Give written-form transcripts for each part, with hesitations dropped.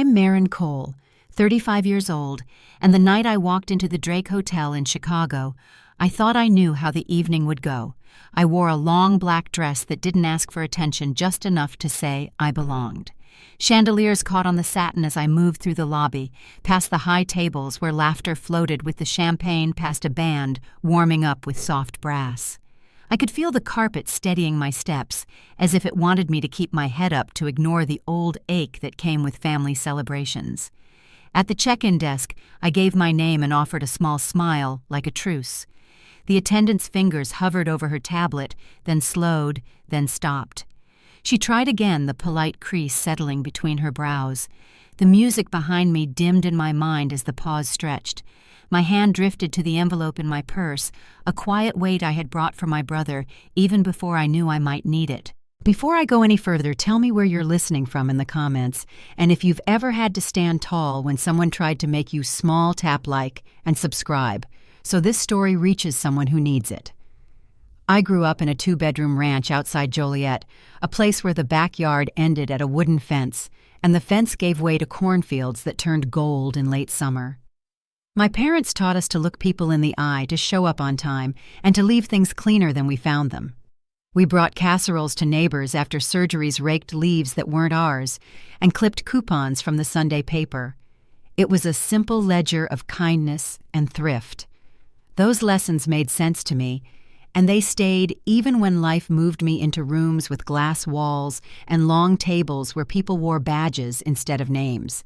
I'm Maren Cole, 35 years old, and the night I walked into the Drake Hotel in Chicago, I thought I knew how the evening would go. I wore a long black dress that didn't ask for attention, just enough to say I belonged. Chandeliers caught on the satin as I moved through the lobby, past the high tables where laughter floated with the champagne, past a band warming up with soft brass. I could feel the carpet steadying my steps, as if it wanted me to keep my head up to ignore the old ache that came with family celebrations. At the check-in desk, I gave my name and offered a small smile, like a truce. The attendant's fingers hovered over her tablet, then slowed, then stopped. She tried again, the polite crease settling between her brows. The music behind me dimmed in my mind as the pause stretched. My hand drifted to the envelope in my purse, a quiet weight I had brought for my brother, even before I knew I might need it. Before I go any further, tell me where you're listening from in the comments, and if you've ever had to stand tall when someone tried to make you small, tap like, and subscribe, so this story reaches someone who needs it. I grew up in a 2-bedroom ranch outside Joliet, a place where the backyard ended at a wooden fence, and the fence gave way to cornfields that turned gold in late summer. My parents taught us to look people in the eye, to show up on time, and to leave things cleaner than we found them. We brought casseroles to neighbors after surgeries, raked leaves that weren't ours, and clipped coupons from the Sunday paper. It was a simple ledger of kindness and thrift. Those lessons made sense to me, and they stayed even when life moved me into rooms with glass walls and long tables where people wore badges instead of names.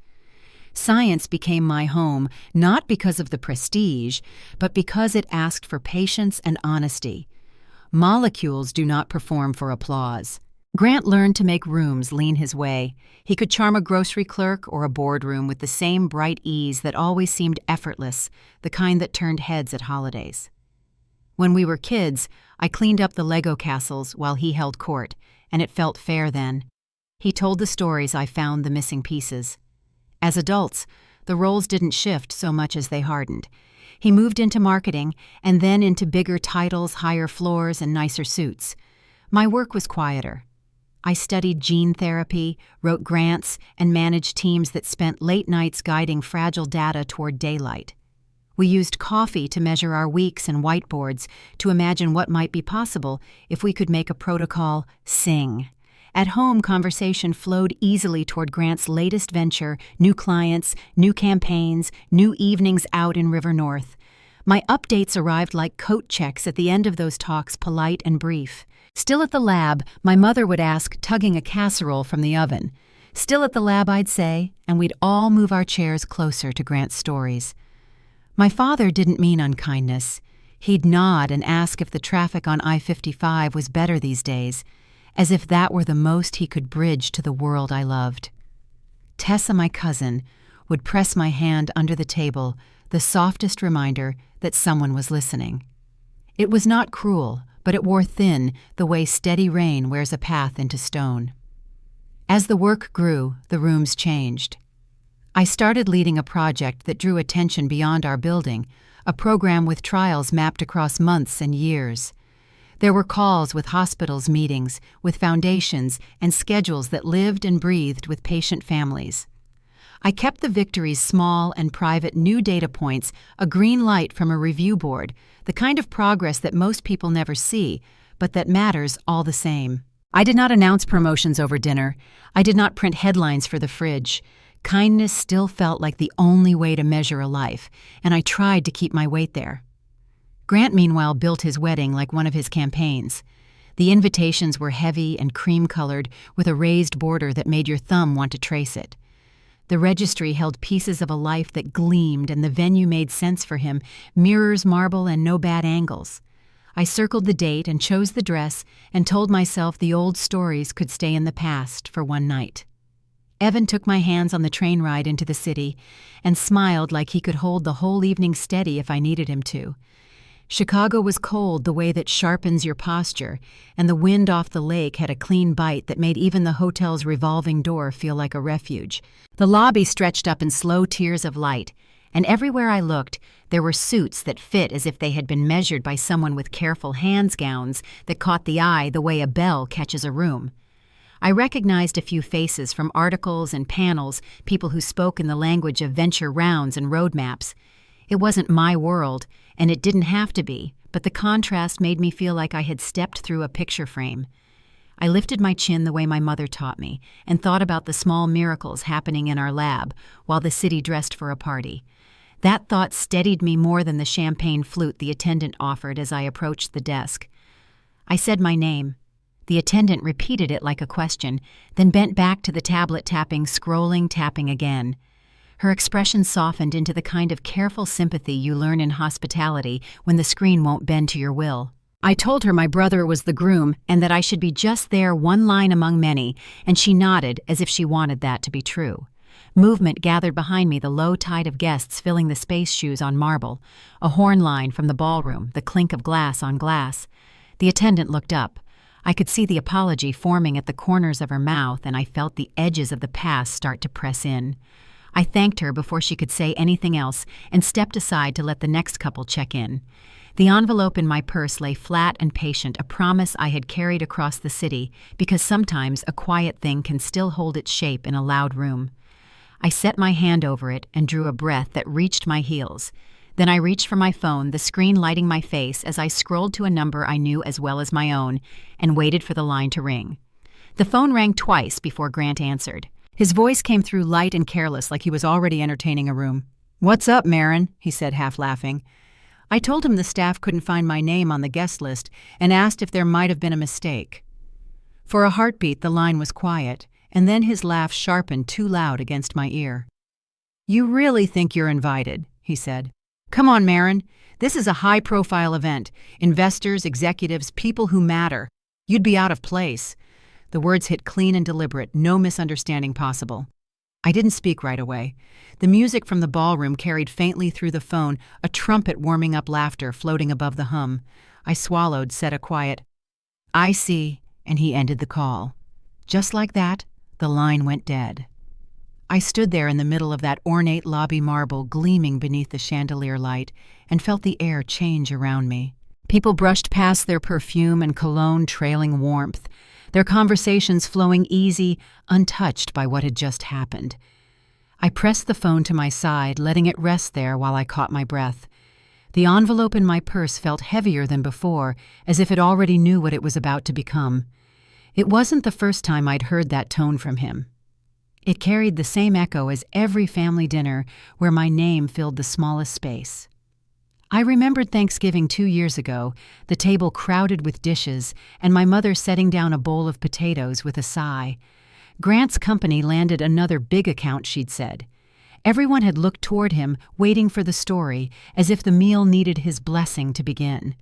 Science became my home, not because of the prestige, but because it asked for patience and honesty. Molecules do not perform for applause. Grant learned to make rooms lean his way. He could charm a grocery clerk or a boardroom with the same bright ease that always seemed effortless, the kind that turned heads at holidays. When we were kids, I cleaned up the Lego castles while he held court, and it felt fair then. He told the stories, I found the missing pieces. As adults, the roles didn't shift so much as they hardened. He moved into marketing, and then into bigger titles, higher floors, and nicer suits. My work was quieter. I studied gene therapy, wrote grants, and managed teams that spent late nights guiding fragile data toward daylight. We used coffee to measure our weeks and whiteboards to imagine what might be possible if we could make a protocol sing. At home, conversation flowed easily toward Grant's latest venture, new clients, new campaigns, new evenings out in River North. My updates arrived like coat checks at the end of those talks, polite and brief. Still at the lab, my mother would ask, tugging a casserole from the oven. Still at the lab, I'd say, and we'd all move our chairs closer to Grant's stories. My father didn't mean unkindness. He'd nod and ask if the traffic on I-55 was better these days, as if that were the most he could bridge to the world I loved. Tessa, my cousin, would press my hand under the table, the softest reminder that someone was listening. It was not cruel, but it wore thin the way steady rain wears a path into stone. As the work grew, the rooms changed. I started leading a project that drew attention beyond our building, a program with trials mapped across months and years. There were calls with hospitals, meetings with foundations, and schedules that lived and breathed with patient families. I kept the victories small and private, new data points, a green light from a review board, the kind of progress that most people never see, but that matters all the same. I did not announce promotions over dinner. I did not print headlines for the fridge. Kindness still felt like the only way to measure a life, and I tried to keep my weight there. Grant, meanwhile, built his wedding like one of his campaigns. The invitations were heavy and cream-colored, with a raised border that made your thumb want to trace it. The registry held pieces of a life that gleamed, and the venue made sense for him, mirrors, marble, and no bad angles. I circled the date and chose the dress and told myself the old stories could stay in the past for one night. Evan took my hands on the train ride into the city and smiled like he could hold the whole evening steady if I needed him to. Chicago was cold the way that sharpens your posture, and the wind off the lake had a clean bite that made even the hotel's revolving door feel like a refuge. The lobby stretched up in slow tiers of light, and everywhere I looked, there were suits that fit as if they had been measured by someone with careful hands, gowns that caught the eye the way a bell catches a room. I recognized a few faces from articles and panels, people who spoke in the language of venture rounds and roadmaps. It wasn't my world, and it didn't have to be, but the contrast made me feel like I had stepped through a picture frame. I lifted my chin the way my mother taught me, and thought about the small miracles happening in our lab while the city dressed for a party. That thought steadied me more than the champagne flute the attendant offered as I approached the desk. I said my name. The attendant repeated it like a question, then bent back to the tablet tapping again. Her expression softened into the kind of careful sympathy you learn in hospitality when the screen won't bend to your will. I told her my brother was the groom and that I should be just there, one line among many, and she nodded as if she wanted that to be true. Movement gathered behind me, the low tide of guests filling the space shoes on marble, a horn line from the ballroom, the clink of glass on glass. The attendant looked up. I could see the apology forming at the corners of her mouth, and I felt the edges of the past start to press in. I thanked her before she could say anything else and stepped aside to let the next couple check in. The envelope in my purse lay flat and patient, a promise I had carried across the city, because sometimes a quiet thing can still hold its shape in a loud room. I set my hand over it and drew a breath that reached my heels. Then I reached for my phone, the screen lighting my face as I scrolled to a number I knew as well as my own, and waited for the line to ring. The phone rang twice before Grant answered. His voice came through light and careless, like he was already entertaining a room. "What's up, Marin?" he said, half laughing. I told him the staff couldn't find my name on the guest list and asked if there might have been a mistake. For a heartbeat, the line was quiet, and then his laugh sharpened too loud against my ear. "You really think you're invited?" he said. "Come on, Marin. This is a high-profile event. Investors, executives, people who matter. You'd be out of place." The words hit clean and deliberate, no misunderstanding possible. I didn't speak right away. The music from the ballroom carried faintly through the phone, a trumpet warming up laughter floating above the hum. I swallowed, said a quiet, "I see," and he ended the call. Just like that, the line went dead. I stood there in the middle of that ornate lobby marble gleaming beneath the chandelier light and felt the air change around me. People brushed past, their perfume and cologne trailing warmth, their conversations flowing easy, untouched by what had just happened. I pressed the phone to my side, letting it rest there while I caught my breath. The envelope in my purse felt heavier than before, as if it already knew what it was about to become. It wasn't the first time I'd heard that tone from him. It carried the same echo as every family dinner where my name filled the smallest space. I remembered Thanksgiving 2 years ago, the table crowded with dishes, and my mother setting down a bowl of potatoes with a sigh. Grant's company landed another big account, she'd said. Everyone had looked toward him, waiting for the story, as if the meal needed his blessing to begin.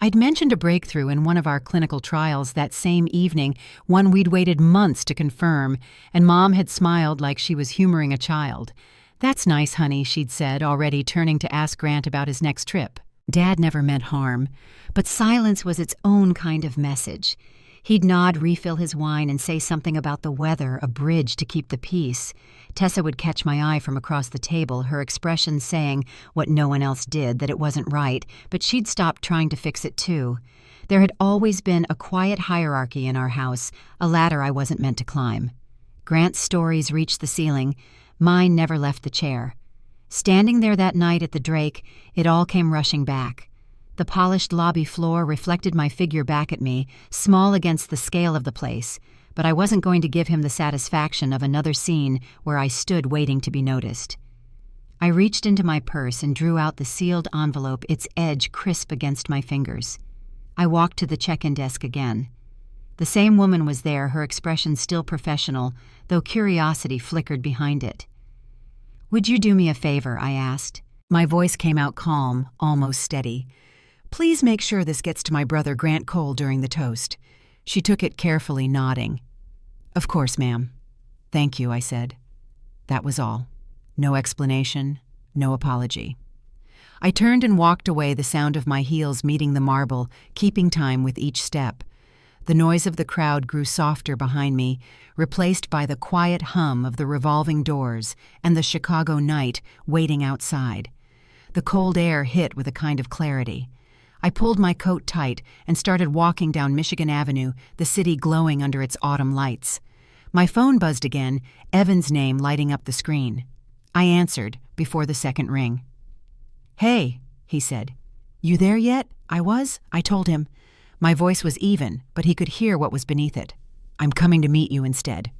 I'd mentioned a breakthrough in one of our clinical trials that same evening, one we'd waited months to confirm, and Mom had smiled like she was humoring a child. "That's nice, honey," she'd said, already turning to ask Grant about his next trip. Dad never meant harm, but silence was its own kind of message. He'd nod, refill his wine, and say something about the weather, a bridge to keep the peace. Tessa would catch my eye from across the table, her expression saying what no one else did, that it wasn't right, but she'd stopped trying to fix it too. There had always been a quiet hierarchy in our house, a ladder I wasn't meant to climb. Grant's stories reached the ceiling. Mine never left the chair. Standing there that night at the Drake, it all came rushing back. The polished lobby floor reflected my figure back at me, small against the scale of the place, but I wasn't going to give him the satisfaction of another scene where I stood waiting to be noticed. I reached into my purse and drew out the sealed envelope, its edge crisp against my fingers. I walked to the check-in desk again. The same woman was there, her expression still professional, though curiosity flickered behind it. "Would you do me a favor?" I asked. My voice came out calm, almost steady. "Please make sure this gets to my brother Grant Cole during the toast." She took it carefully, nodding. "Of course, ma'am." "Thank you," I said. That was all. No explanation, no apology. I turned and walked away, the sound of my heels meeting the marble, keeping time with each step. The noise of the crowd grew softer behind me, replaced by the quiet hum of the revolving doors and the Chicago night waiting outside. The cold air hit with a kind of clarity. I pulled my coat tight and started walking down Michigan Avenue, the city glowing under its autumn lights. My phone buzzed again, Evan's name lighting up the screen. I answered before the second ring. "Hey," he said. "You there yet?" I told him. My voice was even, but he could hear what was beneath it. "I'm coming to meet you instead."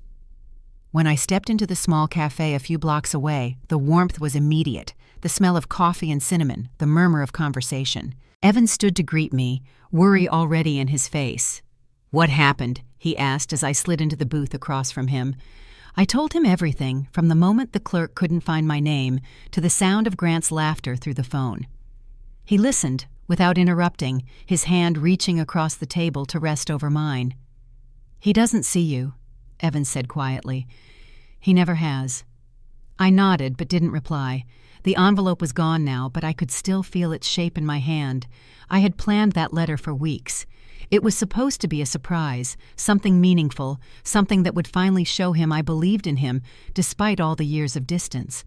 When I stepped into the small cafe a few blocks away, the warmth was immediate, the smell of coffee and cinnamon, the murmur of conversation. Evan stood to greet me, worry already in his face. "What happened?" he asked as I slid into the booth across from him. I told him everything, from the moment the clerk couldn't find my name to the sound of Grant's laughter through the phone. He listened, without interrupting, his hand reaching across the table to rest over mine. "He doesn't see you," Evan said quietly. "He never has." I nodded but didn't reply. The envelope was gone now, but I could still feel its shape in my hand. I had planned that letter for weeks. It was supposed to be a surprise, something meaningful, something that would finally show him I believed in him, despite all the years of distance.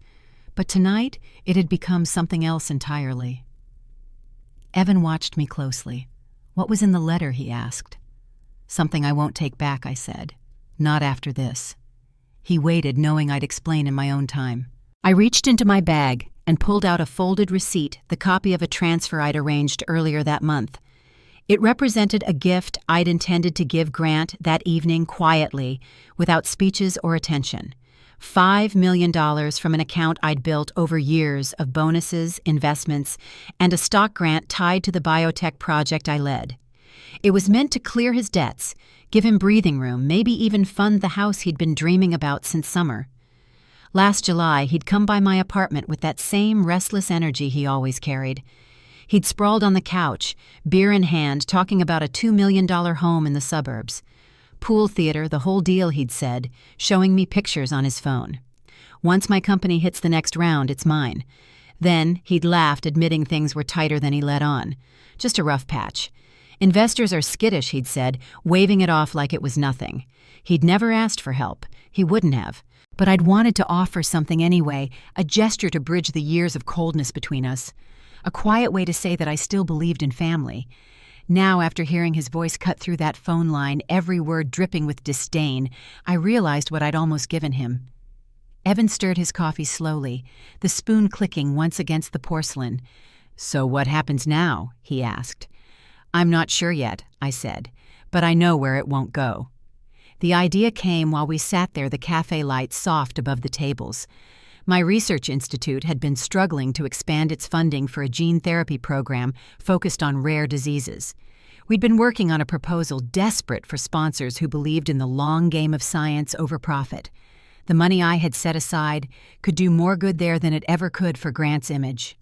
But tonight, it had become something else entirely. Evan watched me closely. "What was in the letter?" he asked. "Something I won't take back," I said. "Not after this." He waited, knowing I'd explain in my own time. I reached into my bag and pulled out a folded receipt, the copy of a transfer I'd arranged earlier that month. It represented a gift I'd intended to give Grant that evening quietly, without speeches or attention. $5 million from an account I'd built over years of bonuses, investments, and a stock grant tied to the biotech project I led. It was meant to clear his debts, give him breathing room, maybe even fund the house he'd been dreaming about since summer. Last July, he'd come by my apartment with that same restless energy he always carried. He'd sprawled on the couch, beer in hand, talking about a $2 million home in the suburbs. Pool theater, the whole deal, he'd said, showing me pictures on his phone. "Once my company hits the next round, it's mine." Then he'd laughed, admitting things were tighter than he let on. Just a rough patch. "Investors are skittish," he'd said, waving it off like it was nothing. He'd never asked for help. He wouldn't have. But I'd wanted to offer something anyway, a gesture to bridge the years of coldness between us. A quiet way to say that I still believed in family. Now, after hearing his voice cut through that phone line, every word dripping with disdain, I realized what I'd almost given him. Evan stirred his coffee slowly, the spoon clicking once against the porcelain. "So what happens now?" he asked. "I'm not sure yet," I said, "but I know where it won't go." The idea came while we sat there, the cafe lights soft above the tables. My research institute had been struggling to expand its funding for a gene therapy program focused on rare diseases. We'd been working on a proposal desperate for sponsors who believed in the long game of science over profit. The money I had set aside could do more good there than it ever could for Grant's image.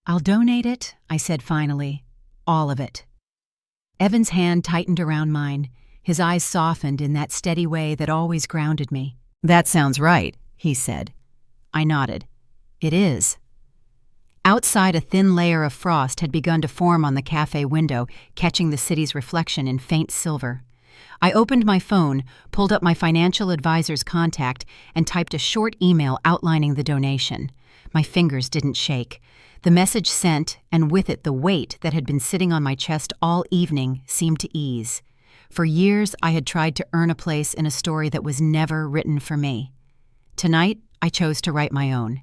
"I'll donate it," I said finally. "All of it." Evan's hand tightened around mine. His eyes softened in that steady way that always grounded me. "That sounds right," he said. I nodded. "It is." Outside, a thin layer of frost had begun to form on the cafe window, catching the city's reflection in faint silver. I opened my phone, pulled up my financial advisor's contact, and typed a short email outlining the donation. My fingers didn't shake. The message sent, and with it the weight that had been sitting on my chest all evening, seemed to ease. For years, I had tried to earn a place in a story that was never written for me. Tonight, I chose to write my own.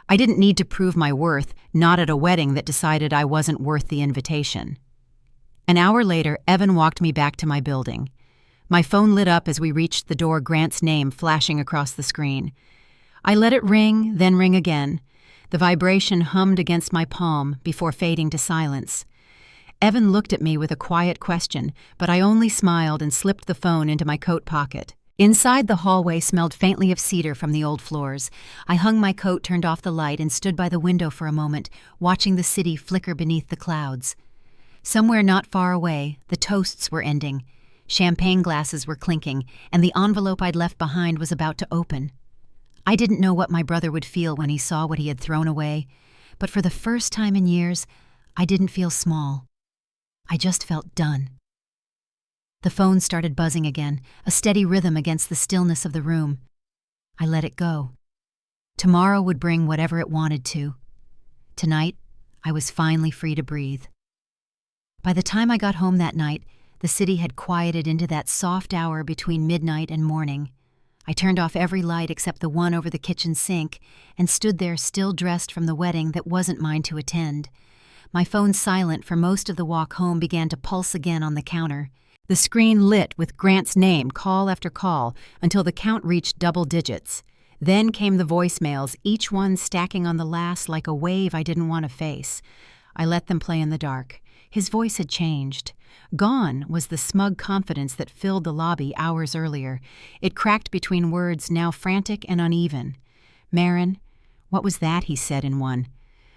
I didn't need to prove my worth, not at a wedding that decided I wasn't worth the invitation. An hour later, Evan walked me back to my building. My phone lit up as we reached the door, Grant's name flashing across the screen. I let it ring, then ring again. The vibration hummed against my palm before fading to silence. Evan looked at me with a quiet question, but I only smiled and slipped the phone into my coat pocket. Inside, the hallway smelled faintly of cedar from the old floors. I hung my coat, turned off the light, and stood by the window for a moment, watching the city flicker beneath the clouds. Somewhere not far away, the toasts were ending. Champagne glasses were clinking, and the envelope I'd left behind was about to open. I didn't know what my brother would feel when he saw what he had thrown away, but for the first time in years, I didn't feel small. I just felt done. The phone started buzzing again, a steady rhythm against the stillness of the room. I let it go. Tomorrow would bring whatever it wanted to. Tonight, I was finally free to breathe. By the time I got home that night, the city had quieted into that soft hour between midnight and morning. I turned off every light except the one over the kitchen sink and stood there still dressed from the wedding that wasn't mine to attend. My phone, silent for most of the walk home, began to pulse again on the counter. The screen lit with Grant's name, call after call, until the count reached double digits. Then came the voicemails, each one stacking on the last like a wave I didn't want to face. I let them play in the dark. His voice had changed. Gone was the smug confidence that filled the lobby hours earlier. It cracked between words now frantic and uneven. "Marin, what was that?" he said in one.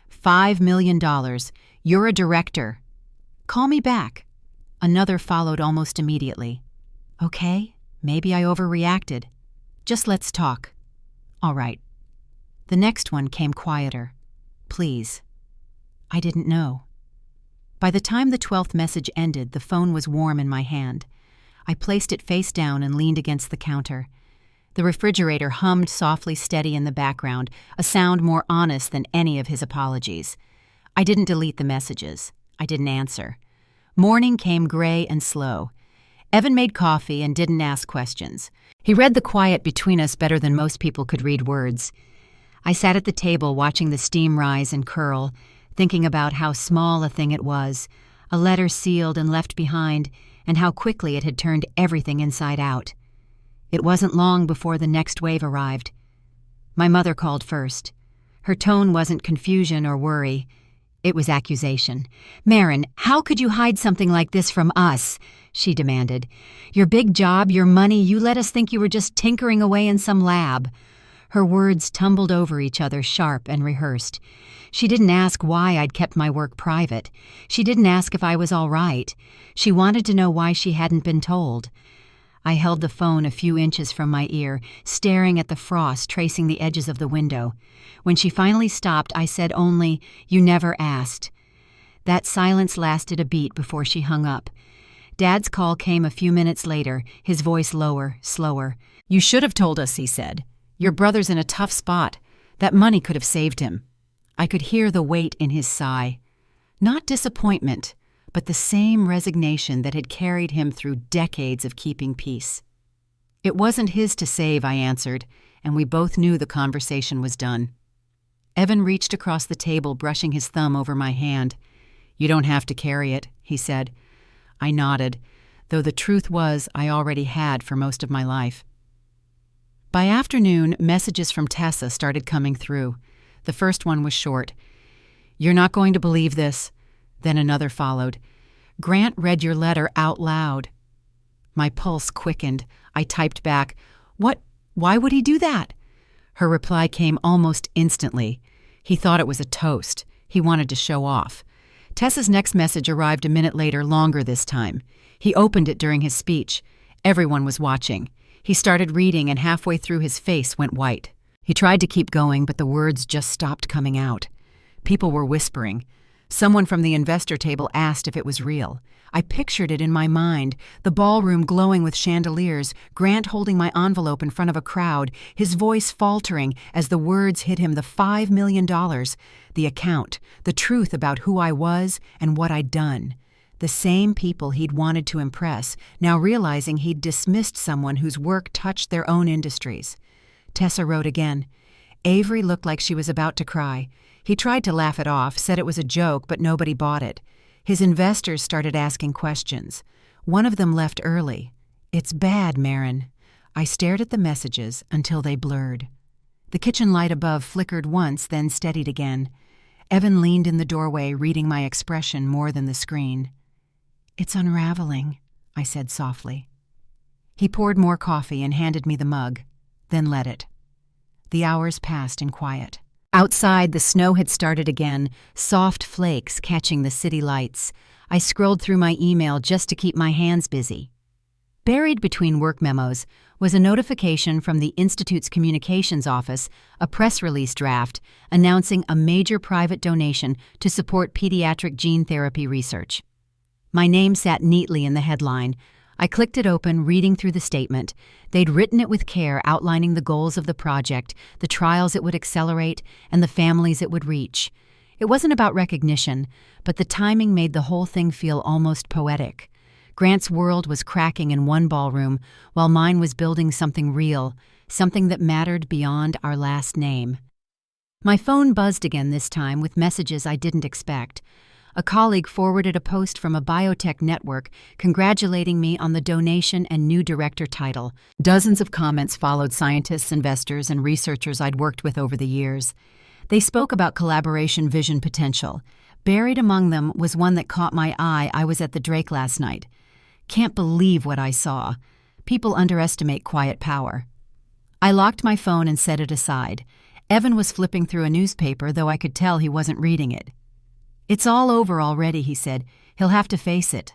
$5 million. You're a director. Call me back. Another followed almost immediately. Okay, maybe I overreacted. Just let's talk. All right. The next one came quieter. Please. I didn't know. By the time the 12th message ended, the phone was warm in my hand. I placed it face down and leaned against the counter. The refrigerator hummed softly steady in the background, a sound more honest than any of his apologies. I didn't delete the messages. I didn't answer. Morning came gray and slow. Evan made coffee and didn't ask questions. He read the quiet between us better than most people could read words. I sat at the table watching the steam rise and curl, thinking about how small a thing it was, a letter sealed and left behind, and how quickly it had turned everything inside out. It wasn't long before the next wave arrived. My mother called first. Her tone wasn't confusion or worry. It was accusation. "Marin, how could you hide something like this from us?" she demanded. "Your big job, your money, you let us think you were just tinkering away in some lab." Her words tumbled over each other, sharp and rehearsed. She didn't ask why I'd kept my work private. She didn't ask if I was all right. She wanted to know why she hadn't been told. I held the phone a few inches from my ear, staring at the frost tracing the edges of the window. When she finally stopped, I said only, "You never asked." That silence lasted a beat before she hung up. Dad's call came a few minutes later, his voice lower, slower. "You should have told us," he said. "Your brother's in a tough spot. That money could have saved him." I could hear the weight in his sigh. Not disappointment, but the same resignation that had carried him through decades of keeping peace. "It wasn't his to save," I answered, and we both knew the conversation was done. Evan reached across the table, brushing his thumb over my hand. "You don't have to carry it," he said. I nodded, though the truth was I already had for most of my life. By afternoon, messages from Tessa started coming through. The first one was short. "You're not going to believe this." Then another followed. "Grant read your letter out loud." My pulse quickened. I typed back, "What? Why would he do that?" Her reply came almost instantly. He thought it was a toast. He wanted to show off. Tessa's next message arrived a minute later, longer this time. He opened it during his speech. Everyone was watching. He started reading, and halfway through his face went white. He tried to keep going, but the words just stopped coming out. People were whispering. Someone from the investor table asked if it was real. I pictured it in my mind, the ballroom glowing with chandeliers, Grant holding my envelope in front of a crowd, his voice faltering as the words hit him, the $5 million, the account, the truth about who I was and what I'd done. The same people he'd wanted to impress, now realizing he'd dismissed someone whose work touched their own industries. Tessa wrote again. Avery looked like she was about to cry. He tried to laugh it off, said it was a joke, but nobody bought it. His investors started asking questions. One of them left early. "It's bad, Marin." I stared at the messages until they blurred. The kitchen light above flickered once, then steadied again. Evan leaned in the doorway, reading my expression more than the screen. "It's unraveling," I said softly. He poured more coffee and handed me the mug, then let it. The hours passed in quiet. Outside, the snow had started again, soft flakes catching the city lights. I scrolled through my email just to keep my hands busy. Buried between work memos was a notification from the Institute's communications office, a press release draft, announcing a major private donation to support pediatric gene therapy research. My name sat neatly in the headline. I clicked it open, reading through the statement. They'd written it with care, outlining the goals of the project, the trials it would accelerate, and the families it would reach. It wasn't about recognition, but the timing made the whole thing feel almost poetic. Grant's world was cracking in one ballroom, while mine was building something real, something that mattered beyond our last name. My phone buzzed again this time with messages I didn't expect. A colleague forwarded a post from a biotech network congratulating me on the donation and new director title. Dozens of comments followed scientists, investors, and researchers I'd worked with over the years. They spoke about collaboration vision potential. Buried among them was one that caught my eye. I was at the Drake last night. Can't believe what I saw. People underestimate quiet power. I locked my phone and set it aside. Evan was flipping through a newspaper, though I could tell he wasn't reading it. "It's all over already," he said. "He'll have to face it."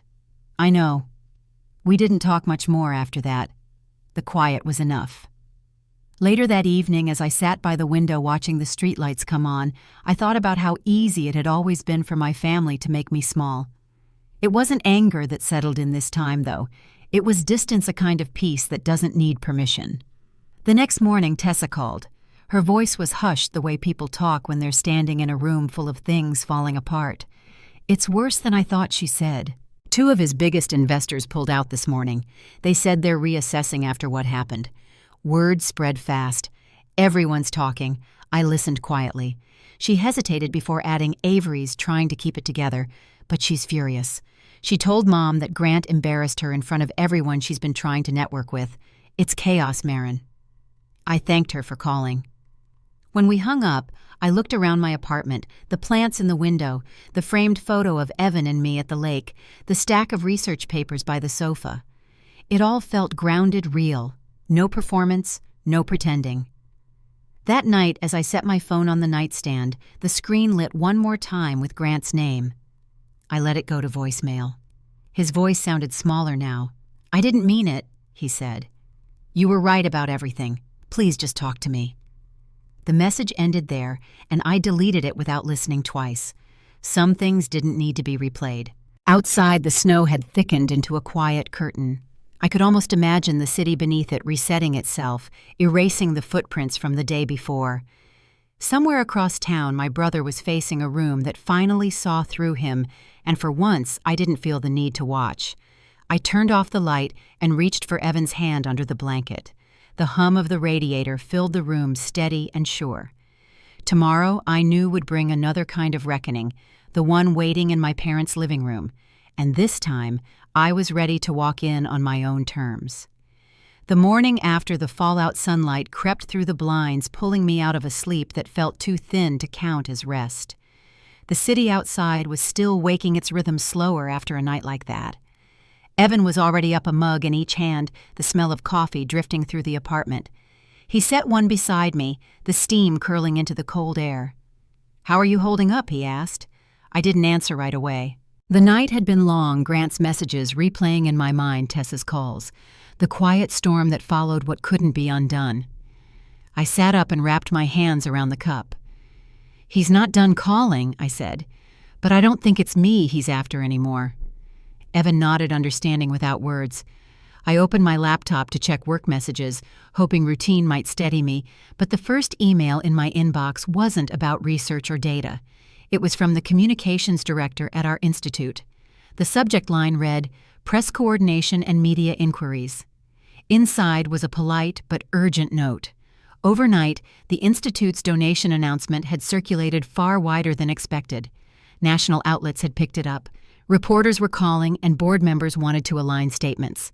I know. We didn't talk much more after that. The quiet was enough. Later that evening, as I sat by the window watching the streetlights come on, I thought about how easy it had always been for my family to make me small. It wasn't anger that settled in this time, though. It was distance, a kind of peace that doesn't need permission. The next morning, Tessa called. Her voice was hushed the way people talk when they're standing in a room full of things falling apart. "It's worse than I thought," she said. Two of his biggest investors pulled out this morning. They said they're reassessing after what happened. Word spread fast. Everyone's talking. I listened quietly. She hesitated before adding, "Avery's trying to keep it together, but she's furious. She told Mom that Grant embarrassed her in front of everyone she's been trying to network with. It's chaos, Marin." I thanked her for calling. When we hung up, I looked around my apartment, the plants in the window, the framed photo of Evan and me at the lake, the stack of research papers by the sofa. It all felt grounded, real. No performance, no pretending. That night, as I set my phone on the nightstand, the screen lit one more time with Grant's name. I let it go to voicemail. His voice sounded smaller now. "I didn't mean it," he said. "You were right about everything. Please just talk to me." The message ended there, and I deleted it without listening twice. Some things didn't need to be replayed. Outside, the snow had thickened into a quiet curtain. I could almost imagine the city beneath it resetting itself, erasing the footprints from the day before. Somewhere across town, my brother was facing a room that finally saw through him, and for once, I didn't feel the need to watch. I turned off the light and reached for Evan's hand under the blanket. The hum of the radiator filled the room steady and sure. Tomorrow, I knew, would bring another kind of reckoning, the one waiting in my parents' living room, and this time, I was ready to walk in on my own terms. The morning after, the fallout sunlight crept through the blinds, pulling me out of a sleep that felt too thin to count as rest. The city outside was still waking its rhythm slower after a night like that. Evan was already up, a mug in each hand, the smell of coffee drifting through the apartment. He set one beside me, the steam curling into the cold air. "How are you holding up?" he asked. I didn't answer right away. The night had been long, Grant's messages replaying in my mind Tessa's calls, the quiet storm that followed what couldn't be undone. I sat up and wrapped my hands around the cup. "He's not done calling," I said, "but I don't think it's me he's after anymore." Evan nodded, understanding without words. I opened my laptop to check work messages, hoping routine might steady me, but the first email in my inbox wasn't about research or data. It was from the communications director at our institute. The subject line read, "Press Coordination and Media Inquiries." Inside was a polite but urgent note. Overnight, the institute's donation announcement had circulated far wider than expected. National outlets had picked it up. Reporters were calling, and board members wanted to align statements.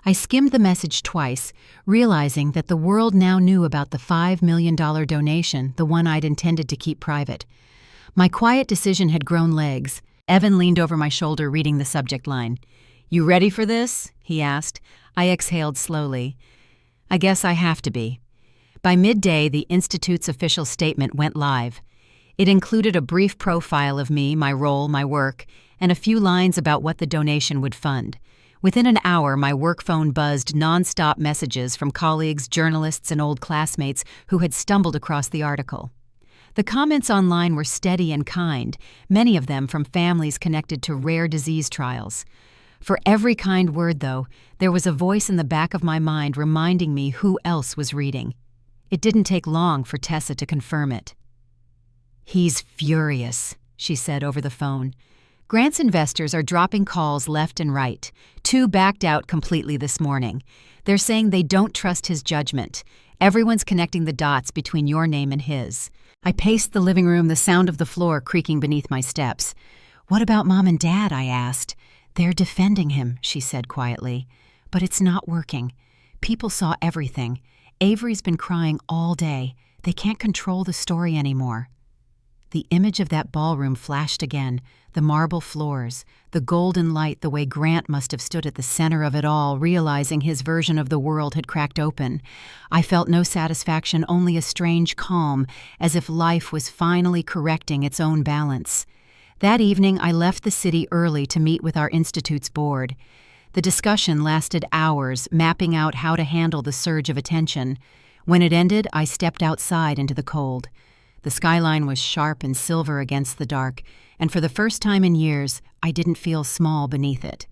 I skimmed the message twice, realizing that the world now knew about the $5 million donation, the one I'd intended to keep private. My quiet decision had grown legs. Evan leaned over my shoulder, reading the subject line. "You ready for this?" he asked. I exhaled slowly. I guess I have to be. By midday, the Institute's official statement went live. It included a brief profile of me, my role, my work, and a few lines about what the donation would fund. Within an hour, my work phone buzzed nonstop messages from colleagues, journalists, and old classmates who had stumbled across the article. The comments online were steady and kind, many of them from families connected to rare disease trials. For every kind word, though, there was a voice in the back of my mind reminding me who else was reading. It didn't take long for Tessa to confirm it. "He's furious," she said over the phone. "Grant's investors are dropping calls left and right. 2 backed out completely this morning. They're saying they don't trust his judgment. Everyone's connecting the dots between your name and his." I paced the living room, the sound of the floor creaking beneath my steps. "What about Mom and Dad?" I asked. "They're defending him," she said quietly. "But it's not working. People saw everything. Avery's been crying all day. They can't control the story anymore." The image of that ballroom flashed again, the marble floors, the golden light, the way Grant must have stood at the center of it all, realizing his version of the world had cracked open. I felt no satisfaction, only a strange calm, as if life was finally correcting its own balance. That evening, I left the city early to meet with our institute's board. The discussion lasted hours, mapping out how to handle the surge of attention. When it ended, I stepped outside into the cold. The skyline was sharp and silver against the dark, and for the first time in years, I didn't feel small beneath it.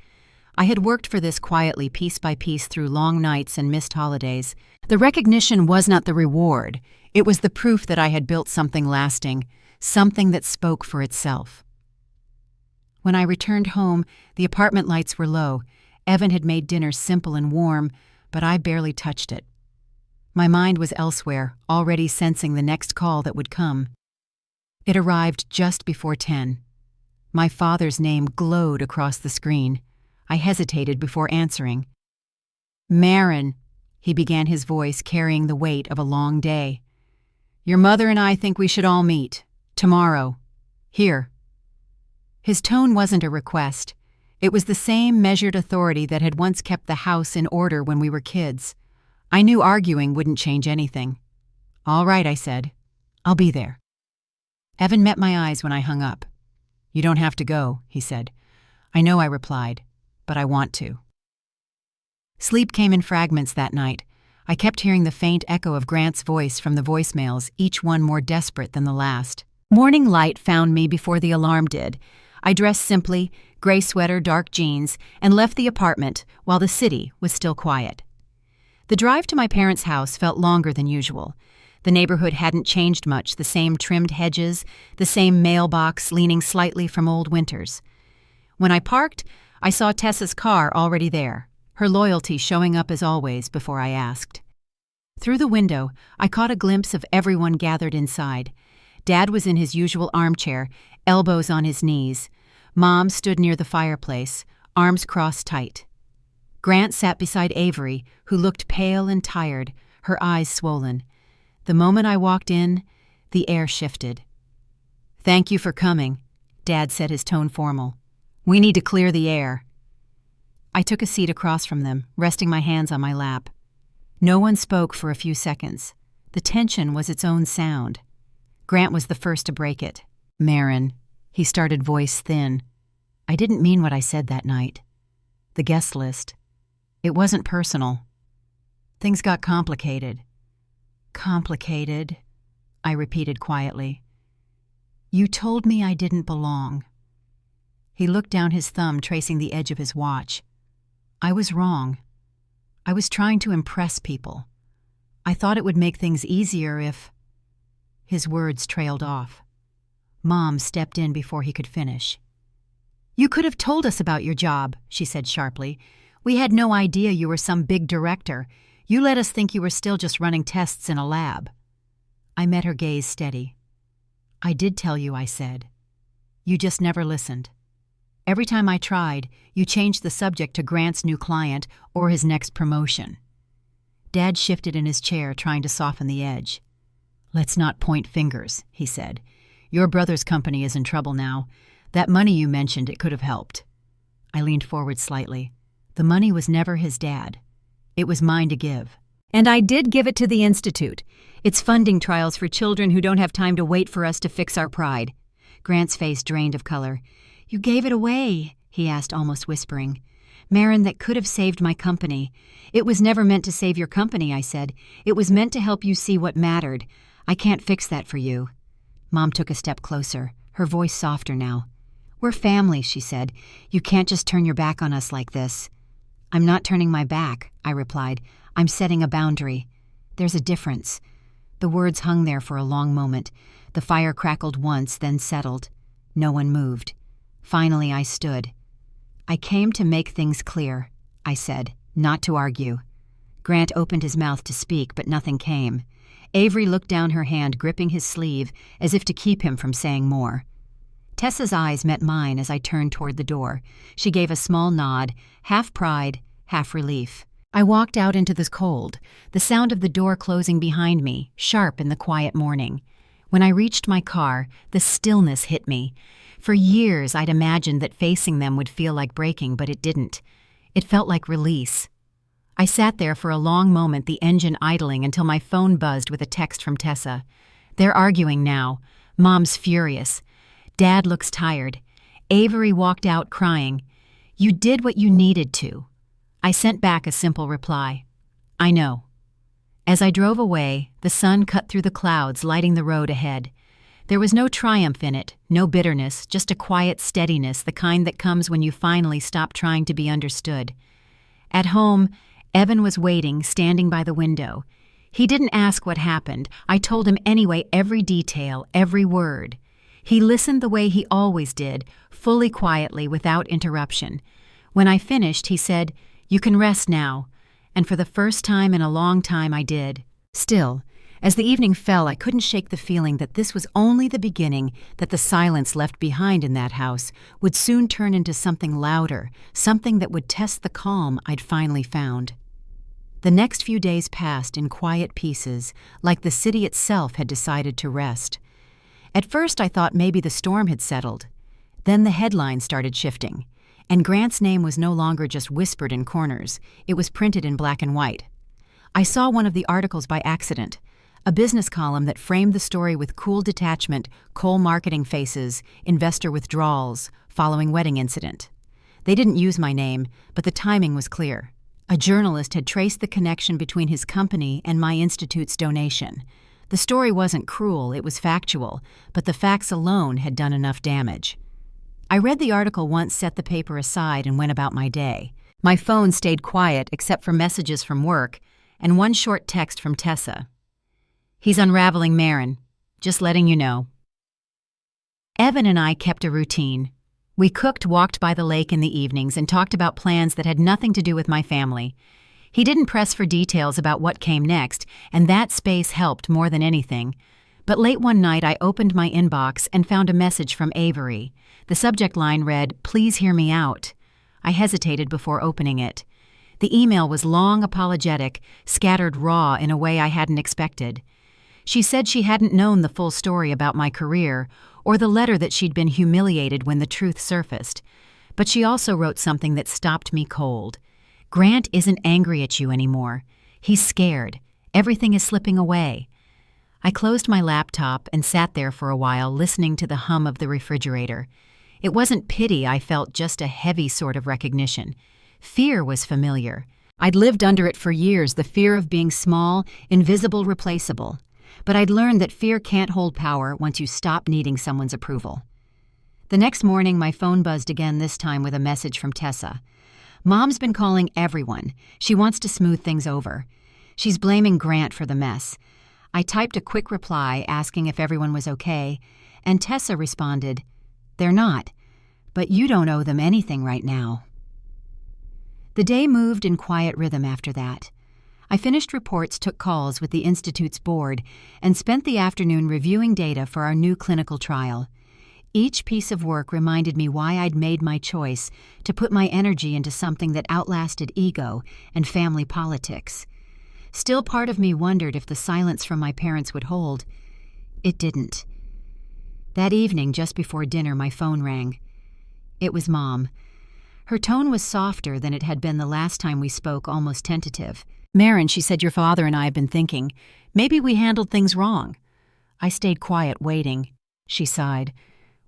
I had worked for this quietly, piece by piece, through long nights and missed holidays. The recognition was not the reward. It was the proof that I had built something lasting, something that spoke for itself. When I returned home, the apartment lights were low. Evan had made dinner simple and warm, but I barely touched it. My mind was elsewhere, already sensing the next call that would come. It arrived just before 10. My father's name glowed across the screen. I hesitated before answering. "Marin," he began, his voice carrying the weight of a long day. "Your mother and I think we should all meet. Tomorrow. Here." His tone wasn't a request. It was the same measured authority that had once kept the house in order when we were kids. I knew arguing wouldn't change anything. "All right," I said. "I'll be there." Evan met my eyes when I hung up. "You don't have to go," he said. "I know," I replied, "but I want to." Sleep came in fragments that night. I kept hearing the faint echo of Grant's voice from the voicemails, each one more desperate than the last. Morning light found me before the alarm did. I dressed simply, gray sweater, dark jeans, and left the apartment while the city was still quiet. The drive to my parents' house felt longer than usual. The neighborhood hadn't changed much, the same trimmed hedges, the same mailbox leaning slightly from old winters. When I parked, I saw Tessa's car already there, her loyalty showing up as always before I asked. Through the window, I caught a glimpse of everyone gathered inside. Dad was in his usual armchair, elbows on his knees. Mom stood near the fireplace, arms crossed tight. Grant sat beside Avery, who looked pale and tired, her eyes swollen. The moment I walked in, the air shifted. "Thank you for coming," Dad said, his tone formal. "We need to clear the air." I took a seat across from them, resting my hands on my lap. No one spoke for a few seconds. The tension was its own sound. Grant was the first to break it. "Marin," he started, voice thin. "I didn't mean what I said that night. The guest list. It wasn't personal. Things got complicated." "Complicated," I repeated quietly. "You told me I didn't belong." He looked down, his thumb tracing the edge of his watch. "I was wrong. I was trying to impress people. I thought it would make things easier if—" His words trailed off. Mom stepped in before he could finish. "You could have told us about your job," she said sharply. "We had no idea you were some big director. You let us think you were still just running tests in a lab." I met her gaze steady. "I did tell you," I said. "You just never listened. Every time I tried, you changed the subject to Grant's new client or his next promotion." Dad shifted in his chair, trying to soften the edge. "Let's not point fingers," he said. "Your brother's company is in trouble now. That money you mentioned, it could have helped." I leaned forward slightly. The money was never his dad. It was mine to give. And I did give it to the Institute. It's funding trials for children who don't have time to wait for us to fix our pride. Grant's face drained of color. "You gave it away," he asked, almost whispering. "Marin, that could have saved my company." "It was never meant to save your company," I said. "It was meant to help you see what mattered. I can't fix that for you." Mom took a step closer, her voice softer now. "We're family," she said. "You can't just turn your back on us like this." "I'm not turning my back," I replied. "I'm setting a boundary. There's a difference. The words hung there for a long moment. The fire crackled once, then settled. No one moved. Finally, I stood. "I came to make things clear," I said, "not to argue." Grant opened his mouth to speak, but nothing came. Avery looked down her hand, gripping his sleeve, as if to keep him from saying more. Tessa's eyes met mine as I turned toward the door. She gave a small nod, half pride, half relief. I walked out into the cold, the sound of the door closing behind me, sharp in the quiet morning. When I reached my car, the stillness hit me. For years, I'd imagined that facing them would feel like breaking, but it didn't. It felt like release. I sat there for a long moment, the engine idling, until my phone buzzed with a text from Tessa. "They're arguing now. Mom's furious. Dad looks tired. Avery walked out crying. You did what you needed to." I sent back a simple reply. "I know." As I drove away, the sun cut through the clouds, lighting the road ahead. There was no triumph in it, no bitterness, just a quiet steadiness, the kind that comes when you finally stop trying to be understood. At home, Evan was waiting, standing by the window. He didn't ask what happened. I told him anyway, every detail, every word. He listened the way he always did, fully quietly, without interruption. When I finished, he said, "You can rest now." And for the first time in a long time, I did. Still, as the evening fell, I couldn't shake the feeling that this was only the beginning, that the silence left behind in that house would soon turn into something louder, something that would test the calm I'd finally found. The next few days passed in quiet pieces, like the city itself had decided to rest. At first, I thought maybe the storm had settled. Then the headlines started shifting, and Grant's name was no longer just whispered in corners. It was printed in black and white. I saw one of the articles by accident, a business column that framed the story with cool detachment, coal marketing faces, investor withdrawals, following wedding incident. They didn't use my name, but the timing was clear. A journalist had traced the connection between his company and my institute's donation. The story wasn't cruel, it was factual, but the facts alone had done enough damage. I read the article once, set the paper aside, and went about my day. My phone stayed quiet except for messages from work and one short text from Tessa. "He's unraveling Marin. Just letting you know." Evan and I kept a routine. We cooked, walked by the lake in the evenings, and talked about plans that had nothing to do with my family. He didn't press for details about what came next, and that space helped more than anything. But late one night, I opened my inbox and found a message from Avery. The subject line read, "Please hear me out." I hesitated before opening it. The email was long, apologetic, scattered raw in a way I hadn't expected. She said she hadn't known the full story about my career, or the letter that she'd been humiliated when the truth surfaced. But she also wrote something that stopped me cold. "Grant isn't angry at you anymore. He's scared. Everything is slipping away." I closed my laptop and sat there for a while, listening to the hum of the refrigerator. It wasn't pity I felt, just a heavy sort of recognition. Fear was familiar. I'd lived under it for years, the fear of being small, invisible, replaceable. But I'd learned that fear can't hold power once you stop needing someone's approval. The next morning, my phone buzzed again, this time with a message from Tessa. "Mom's been calling everyone. She wants to smooth things over. She's blaming Grant for the mess." I typed a quick reply asking if everyone was okay, and Tessa responded, "They're not, but you don't owe them anything right now." The day moved in quiet rhythm after that. I finished reports, took calls with the Institute's board, and spent the afternoon reviewing data for our new clinical trial. Each piece of work reminded me why I'd made my choice to put my energy into something that outlasted ego and family politics. Still, part of me wondered if the silence from my parents would hold. It didn't. That evening, just before dinner, my phone rang. It was Mom. Her tone was softer than it had been the last time we spoke, almost tentative. "Marin," she said, "your father and I have been thinking. Maybe we handled things wrong." I stayed quiet, waiting. She sighed.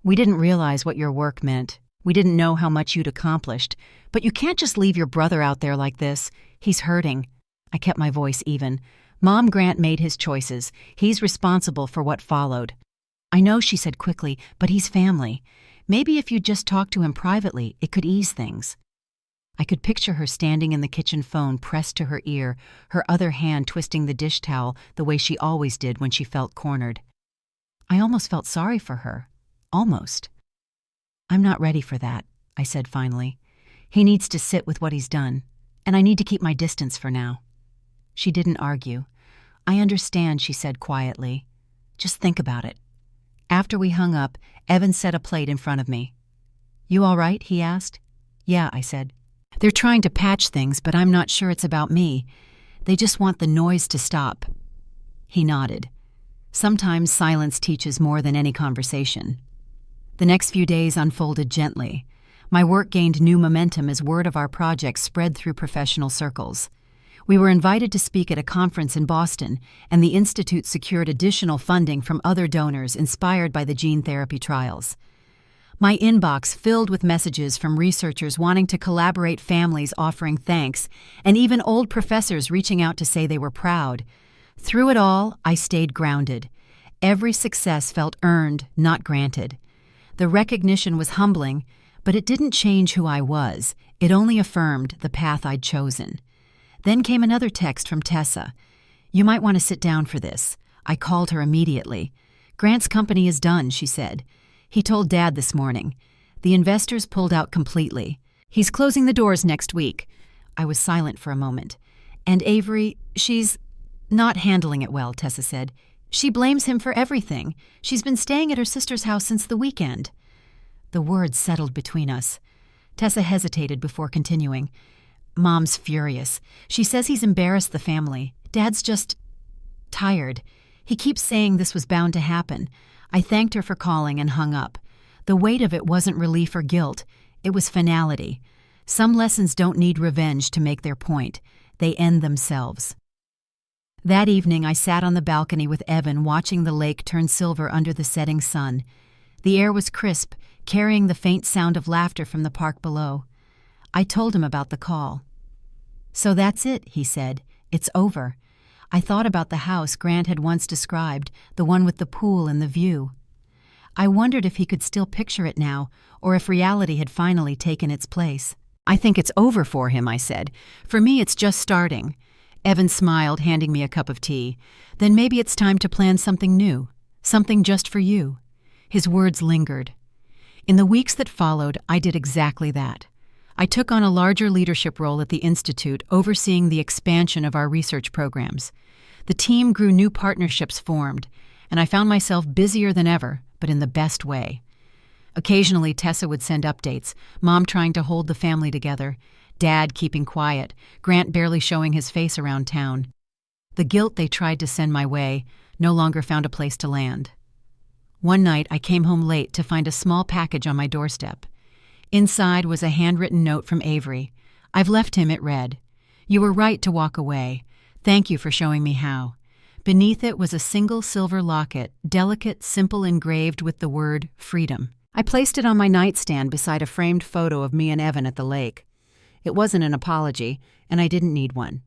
"We didn't realize what your work meant. We didn't know how much you'd accomplished. But you can't just leave your brother out there like this. He's hurting." I kept my voice even. "Mom, Grant made his choices. He's responsible for what followed." "I know," she said quickly, "but he's family. Maybe if you'd just talk to him privately, it could ease things." I could picture her standing in the kitchen phone pressed to her ear, her other hand twisting the dish towel the way she always did when she felt cornered. I almost felt sorry for her. Almost. "I'm not ready for that," I said finally. "He needs to sit with what he's done, and I need to keep my distance for now." She didn't argue. "I understand," she said quietly. "Just think about it." After we hung up, Evan set a plate in front of me. "You all right?" he asked. "Yeah," I said. "They're trying to patch things, but I'm not sure it's about me. They just want the noise to stop." He nodded. Sometimes silence teaches more than any conversation. The next few days unfolded gently. My work gained new momentum as word of our project spread through professional circles. We were invited to speak at a conference in Boston, and the Institute secured additional funding from other donors inspired by the gene therapy trials. My inbox filled with messages from researchers wanting to collaborate, families offering thanks, and even old professors reaching out to say they were proud. Through it all, I stayed grounded. Every success felt earned, not granted. The recognition was humbling, but it didn't change who I was. It only affirmed the path I'd chosen. Then came another text from Tessa. "You might want to sit down for this." I called her immediately. "Grant's company is done," she said. "He told Dad this morning. The investors pulled out completely. He's closing the doors next week." I was silent for a moment. "And Avery, she's not handling it well," Tessa said. "She blames him for everything. She's been staying at her sister's house since the weekend." The words settled between us. Tessa hesitated before continuing. "Mom's furious. She says he's embarrassed the family. Dad's just tired. He keeps saying this was bound to happen." I thanked her for calling and hung up. The weight of it wasn't relief or guilt. It was finality. Some lessons don't need revenge to make their point. They end themselves. That evening, I sat on the balcony with Evan, watching the lake turn silver under the setting sun. The air was crisp, carrying the faint sound of laughter from the park below. I told him about the call. "So that's it," he said. "It's over." I thought about the house Grant had once described, the one with the pool and the view. I wondered if he could still picture it now, or if reality had finally taken its place. "I think it's over for him," I said. "For me, it's just starting." Evan smiled, handing me a cup of tea. "Then maybe it's time to plan something new, something just for you." His words lingered. In the weeks that followed, I did exactly that. I took on a larger leadership role at the Institute, overseeing the expansion of our research programs. The team grew, new partnerships formed, and I found myself busier than ever, but in the best way. Occasionally, Tessa would send updates, Mom trying to hold the family together, Dad keeping quiet, Grant barely showing his face around town. The guilt they tried to send my way no longer found a place to land. One night, I came home late to find a small package on my doorstep. Inside was a handwritten note from Avery. "I've left him," it read. "You were right to walk away. Thank you for showing me how." Beneath it was a single silver locket, delicate, simple, engraved with the word freedom. I placed it on my nightstand beside a framed photo of me and Evan at the lake. It wasn't an apology, and I didn't need one.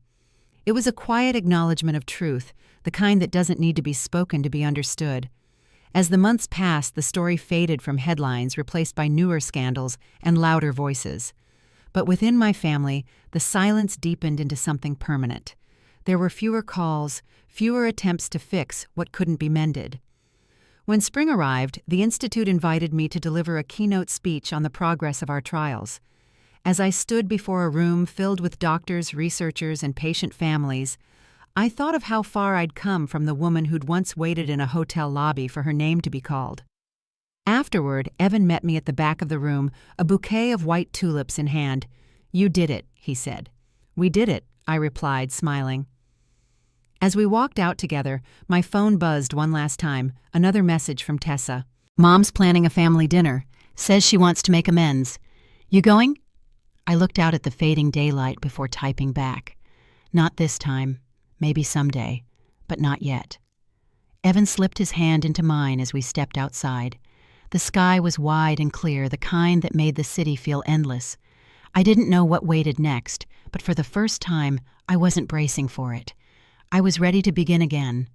It was a quiet acknowledgement of truth, the kind that doesn't need to be spoken to be understood. As the months passed, the story faded from headlines, replaced by newer scandals and louder voices. But within my family, the silence deepened into something permanent. There were fewer calls, fewer attempts to fix what couldn't be mended. When spring arrived, the Institute invited me to deliver a keynote speech on the progress of our trials. As I stood before a room filled with doctors, researchers, and patient families, I thought of how far I'd come from the woman who'd once waited in a hotel lobby for her name to be called. Afterward, Evan met me at the back of the room, a bouquet of white tulips in hand. "You did it," he said. "We did it," I replied, smiling. As we walked out together, my phone buzzed one last time, another message from Tessa. "Mom's planning a family dinner. Says she wants to make amends. You going?" I looked out at the fading daylight before typing back. "Not this time. Maybe someday, but not yet." Evan slipped his hand into mine as we stepped outside. The sky was wide and clear, the kind that made the city feel endless. I didn't know what waited next, but for the first time, I wasn't bracing for it. I was ready to begin again.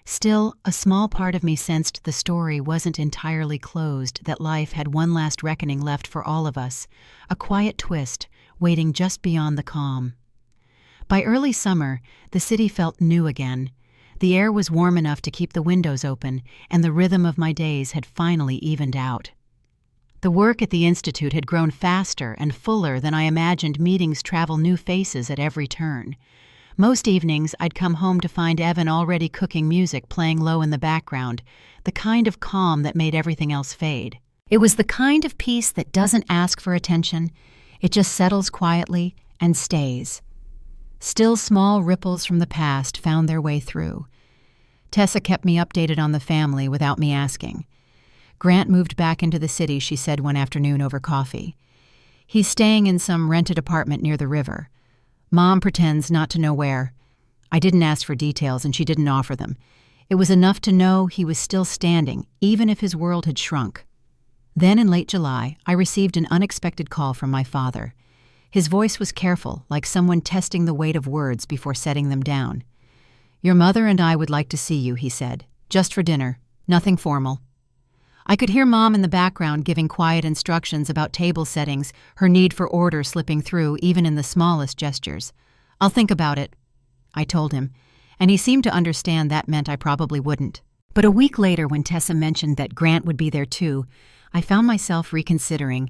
Still, a small part of me sensed the story wasn't entirely closed, that life had one last reckoning left for all of us, a quiet twist waiting just beyond the calm. By early summer, the city felt new again. The air was warm enough to keep the windows open, and the rhythm of my days had finally evened out. The work at the Institute had grown faster and fuller than I imagined meetings travel new faces at every turn. Most evenings, I'd come home to find Evan already cooking music playing low in the background, the kind of calm that made everything else fade. It was the kind of peace that doesn't ask for attention. It just settles quietly and stays. Still, small ripples from the past found their way through. Tessa kept me updated on the family without me asking. Grant moved back into the city, she said one afternoon over coffee. He's staying in some rented apartment near the river. Mom pretends not to know where. I didn't ask for details, and she didn't offer them. It was enough to know he was still standing, even if his world had shrunk. Then, in late July, I received an unexpected call from my father. His voice was careful, like someone testing the weight of words before setting them down. "Your mother and I would like to see you," he said. "Just for dinner. Nothing formal." I could hear Mom in the background giving quiet instructions about table settings, her need for order slipping through even in the smallest gestures. "I'll think about it," I told him, and he seemed to understand that meant I probably wouldn't. But a week later, when Tessa mentioned that Grant would be there too, I found myself reconsidering.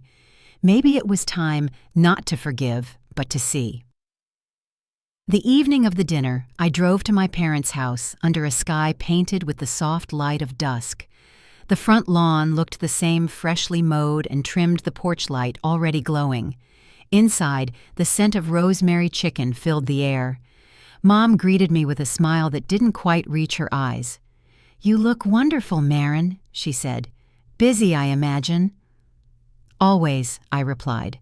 Maybe it was time not to forgive, but to see. The evening of the dinner, I drove to my parents' house under a sky painted with the soft light of dusk. The front lawn looked the same, freshly mowed and trimmed, the porch light already glowing. Inside, the scent of rosemary chicken filled the air. Mom greeted me with a smile that didn't quite reach her eyes. "You look wonderful, Marin," she said. "Busy, I imagine." "Always," I replied.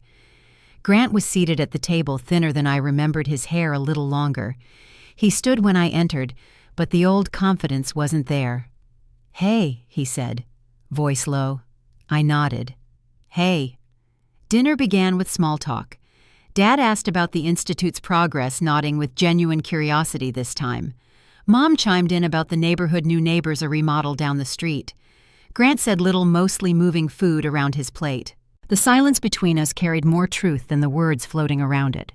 Grant was seated at the table, thinner than I remembered, his hair a little longer. He stood when I entered, but the old confidence wasn't there. "Hey," he said, voice low. I nodded. "Hey." Dinner began with small talk. Dad asked about the Institute's progress, nodding with genuine curiosity this time. Mom chimed in about the neighborhood new neighbors a remodel down the street. Grant said little, mostly moving food around his plate. The silence between us carried more truth than the words floating around it.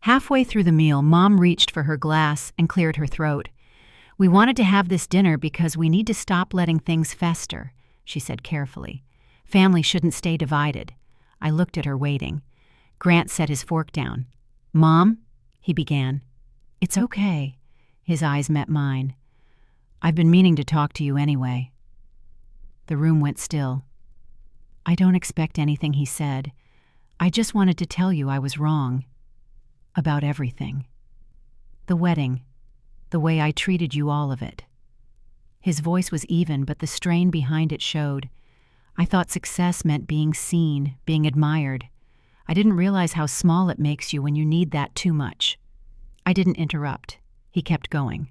Halfway through the meal, Mom reached for her glass and cleared her throat. "We wanted to have this dinner because we need to stop letting things fester," she said carefully. "Family shouldn't stay divided." I looked at her, waiting. Grant set his fork down. "Mom," he began. "It's okay." His eyes met mine. "I've been meaning to talk to you anyway." The room went still. "I don't expect anything," he said. "I just wanted to tell you I was wrong. About everything. The wedding. The way I treated you, all of it." His voice was even, but the strain behind it showed. I thought success meant being seen, being admired. I didn't realize how small it makes you when you need that too much. I didn't interrupt. He kept going.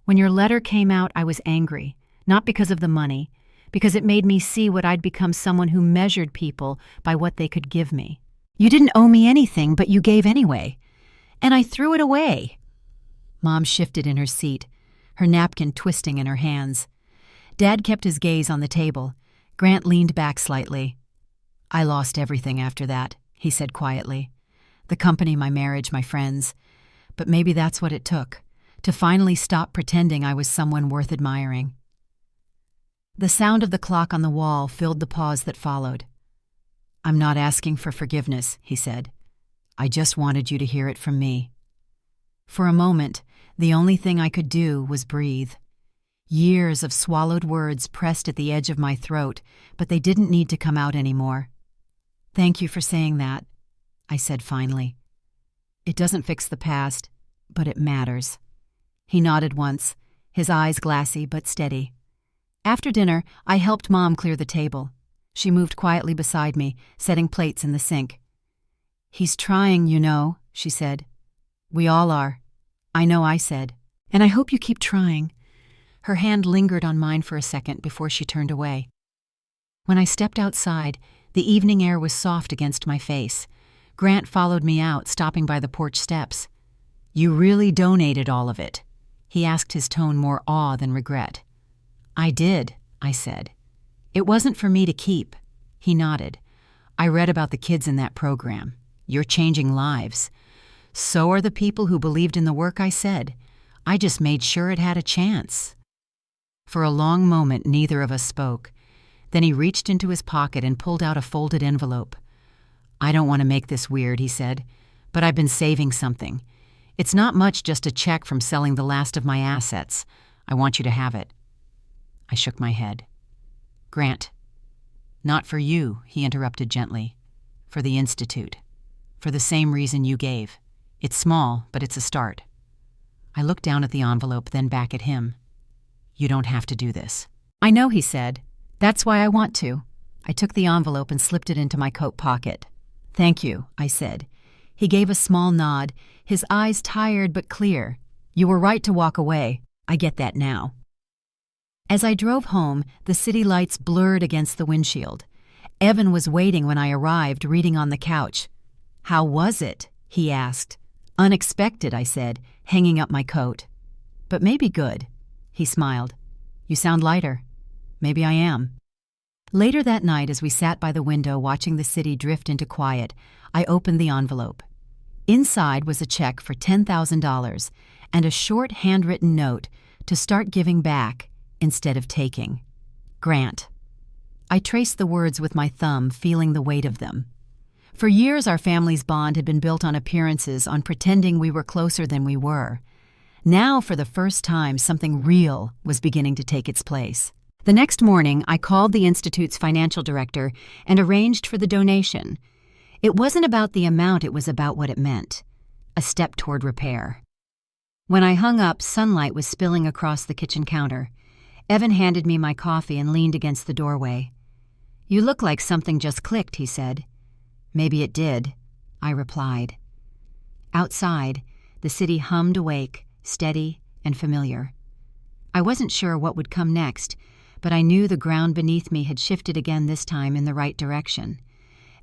"When your letter came out, I was angry, not because of the money, because it made me see what I'd become, someone who measured people by what they could give me. You didn't owe me anything, but you gave anyway. And I threw it away." Mom shifted in her seat, her napkin twisting in her hands. Dad kept his gaze on the table. Grant leaned back slightly. "I lost everything after that," he said quietly. "The company, my marriage, my friends. But maybe that's what it took, to finally stop pretending I was someone worth admiring." The sound of the clock on the wall filled the pause that followed. "I'm not asking for forgiveness," he said. "I just wanted you to hear it from me." For a moment, the only thing I could do was breathe. Years of swallowed words pressed at the edge of my throat, but they didn't need to come out anymore. "Thank you for saying that," I said finally. "It doesn't fix the past, but it matters." He nodded once, his eyes glassy but steady. After dinner, I helped Mom clear the table. She moved quietly beside me, setting plates in the sink. "He's trying, you know," she said. "We all are." "I know," I said. "And I hope you keep trying." Her hand lingered on mine for a second before she turned away. When I stepped outside, the evening air was soft against my face. Grant followed me out, stopping by the porch steps. "You really donated all of it," He asked, his tone more awe than regret. I did, I said. It wasn't for me to keep. He nodded. I read about the kids in that program. You're changing lives. So are the people who believed in the work, I said. I just made sure it had a chance. For a long moment, neither of us spoke. Then he reached into his pocket and pulled out a folded envelope. I don't want to make this weird, he said, but I've been saving something. It's not much, just a check from selling the last of my assets. I want you to have it. I shook my head. Grant. Not for you, he interrupted gently. For the Institute. For the same reason you gave. It's small, but it's a start. I looked down at the envelope, then back at him. You don't have to do this. I know, he said. That's why I want to. I took the envelope and slipped it into my coat pocket. Thank you, I said. He gave a small nod, his eyes tired but clear. You were right to walk away. I get that now. As I drove home, the city lights blurred against the windshield. Evan was waiting when I arrived, reading on the couch. How was it? He asked. Unexpected, I said, hanging up my coat. But maybe good. He smiled. You sound lighter. Maybe I am. Later that night, as we sat by the window watching the city drift into quiet, I opened the envelope. Inside was a check for $10,000 and a short handwritten note to start giving back instead of taking. Grant. I traced the words with my thumb, feeling the weight of them. For years, our family's bond had been built on appearances, on pretending we were closer than we were. Now, for the first time, something real was beginning to take its place. The next morning, I called the Institute's financial director and arranged for the donation. It wasn't about the amount, it was about what it meant. A step toward repair. When I hung up, sunlight was spilling across the kitchen counter. Evan handed me my coffee and leaned against the doorway. You look like something just clicked, he said. Maybe it did, I replied. Outside, the city hummed awake, steady and familiar. I wasn't sure what would come next, but I knew the ground beneath me had shifted again, this time in the right direction.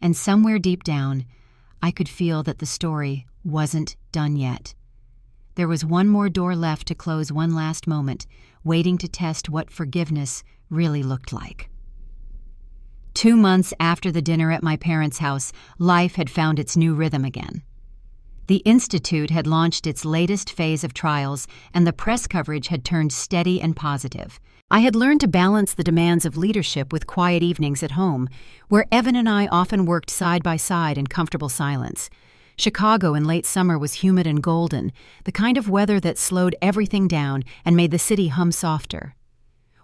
And somewhere deep down, I could feel that the story wasn't done yet. There was one more door left to close, one last moment, waiting to test what forgiveness really looked like. 2 months after the dinner at my parents' house, life had found its new rhythm again. The Institute had launched its latest phase of trials, and the press coverage had turned steady and positive. I had learned to balance the demands of leadership with quiet evenings at home, where Evan and I often worked side by side in comfortable silence. Chicago in late summer was humid and golden, the kind of weather that slowed everything down and made the city hum softer.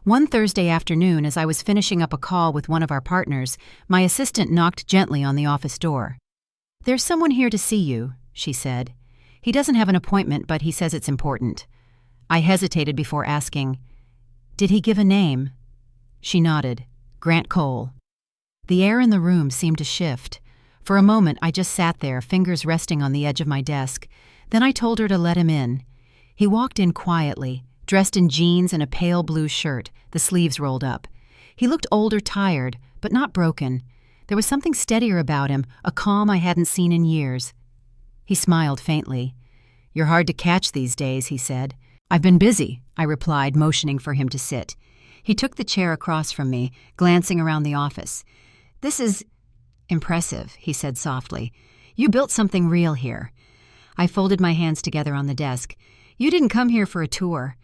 One Thursday afternoon, as I was finishing up a call with one of our partners, my assistant knocked gently on the office door. There's someone here to see you, she said. He doesn't have an appointment, but he says it's important. I hesitated before asking, did he give a name? She nodded. Grant Cole. The air in the room seemed to shift. For a moment, I just sat there, fingers resting on the edge of my desk. Then I told her to let him in. He walked in quietly, dressed in jeans and a pale blue shirt, the sleeves rolled up. He looked older, tired, but not broken. There was something steadier about him, a calm I hadn't seen in years. He smiled faintly. You're hard to catch these days, he said. I've been busy, I replied, motioning for him to sit. He took the chair across from me, glancing around the office. This is impressive, he said softly. You built something real here. I folded my hands together on the desk. You didn't come here for a tour.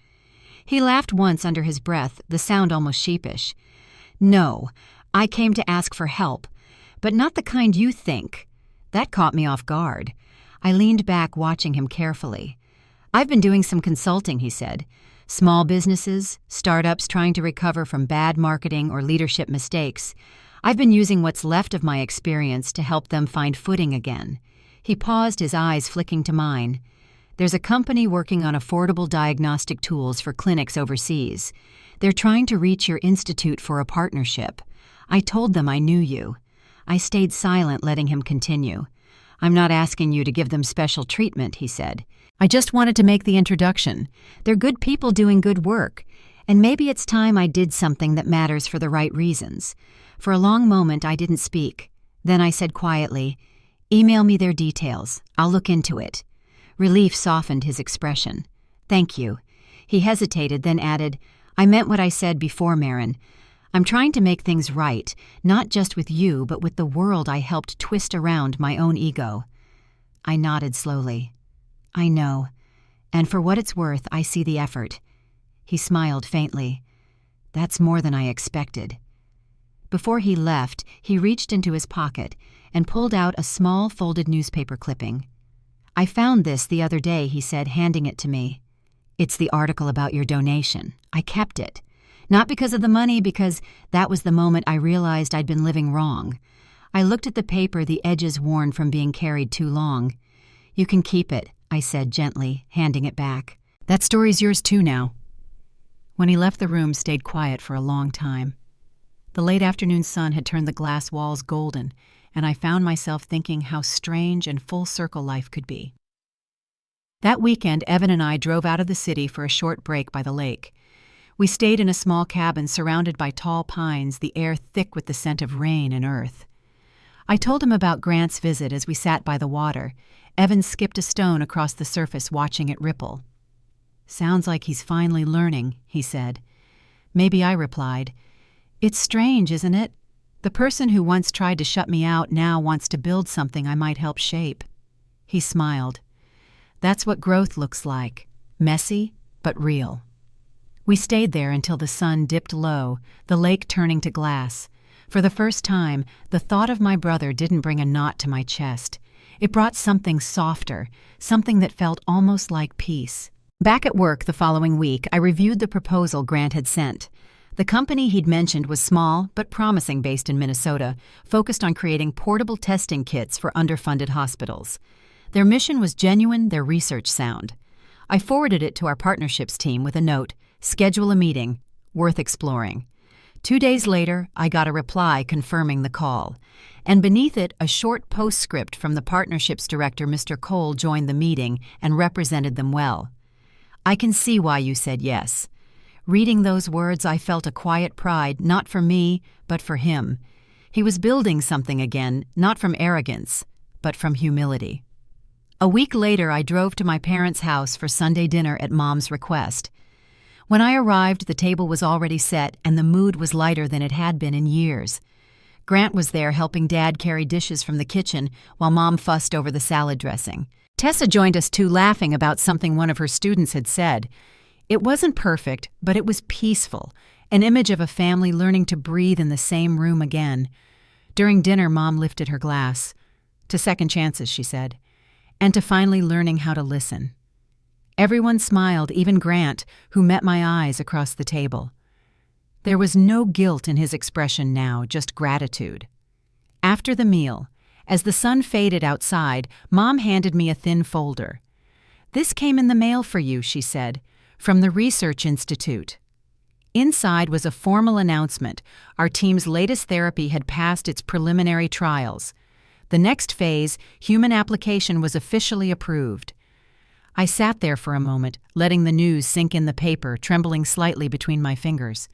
He laughed once under his breath, the sound almost sheepish. No, I came to ask for help, but not the kind you think. That caught me off guard. I leaned back, watching him carefully. I've been doing some consulting, he said. Small businesses, startups trying to recover from bad marketing or leadership mistakes. I've been using what's left of my experience to help them find footing again. He paused, his eyes flicking to mine. There's a company working on affordable diagnostic tools for clinics overseas. They're trying to reach your institute for a partnership. I told them I knew you. I stayed silent, letting him continue. I'm not asking you to give them special treatment, he said. I just wanted to make the introduction. They're good people doing good work, and maybe it's time I did something that matters for the right reasons. For a long moment, I didn't speak. Then I said quietly, email me their details. I'll look into it. Relief softened his expression. Thank you. He hesitated, then added, "I meant what I said before, Marin. I'm trying to make things right, not just with you, but with the world I helped twist around my own ego." I nodded slowly. "I know, and for what it's worth, I see the effort." He smiled faintly. "That's more than I expected." Before he left, he reached into his pocket and pulled out a small folded newspaper clipping. "I found this the other day," he said, handing it to me. "It's the article about your donation. I kept it. Not because of the money, because that was the moment I realized I'd been living wrong. I looked at the paper, the edges worn from being carried too long. You can keep it," I said gently, handing it back. "That story's yours too now." When he left, the room stayed quiet for a long time. The late afternoon sun had turned the glass walls golden, and I found myself thinking how strange and full circle life could be. That weekend, Evan and I drove out of the city for a short break by the lake. We stayed in a small cabin surrounded by tall pines, the air thick with the scent of rain and earth. I told him about Grant's visit as we sat by the water. Evan skipped a stone across the surface, watching it ripple. "Sounds like he's finally learning," he said. "Maybe," I replied. "It's strange, isn't it? The person who once tried to shut me out now wants to build something I might help shape." He smiled. "That's what growth looks like. Messy, but real." We stayed there until the sun dipped low, the lake turning to glass. For the first time, the thought of my brother didn't bring a knot to my chest. It brought something softer, something that felt almost like peace. Back at work the following week, I reviewed the proposal Grant had sent. The company he'd mentioned was small but promising, based in Minnesota, focused on creating portable testing kits for underfunded hospitals. Their mission was genuine, their research sound. I forwarded it to our partnerships team with a note, "Schedule a meeting, worth exploring." 2 days later, I got a reply confirming the call, and beneath it, a short postscript from the partnerships director. "Mr. Cole joined the meeting and represented them well. I can see why you said yes." Reading those words, I felt a quiet pride, not for me, but for him. He was building something again, not from arrogance, but from humility. A week later, I drove to my parents' house for Sunday dinner at Mom's request. When I arrived, the table was already set, and the mood was lighter than it had been in years. Grant was there helping Dad carry dishes from the kitchen while Mom fussed over the salad dressing. Tessa joined us too, laughing about something one of her students had said. It wasn't perfect, but it was peaceful, an image of a family learning to breathe in the same room again. During dinner, Mom lifted her glass. "To second chances," she said, "and to finally learning how to listen." Everyone smiled, even Grant, who met my eyes across the table. There was no guilt in his expression now, just gratitude. After the meal, as the sun faded outside, Mom handed me a thin folder. "This came in the mail for you," she said, "from the Research Institute." Inside was a formal announcement. Our team's latest therapy had passed its preliminary trials. The next phase, human application, was officially approved. I sat there for a moment, letting the news sink in the paper, trembling slightly between my fingers.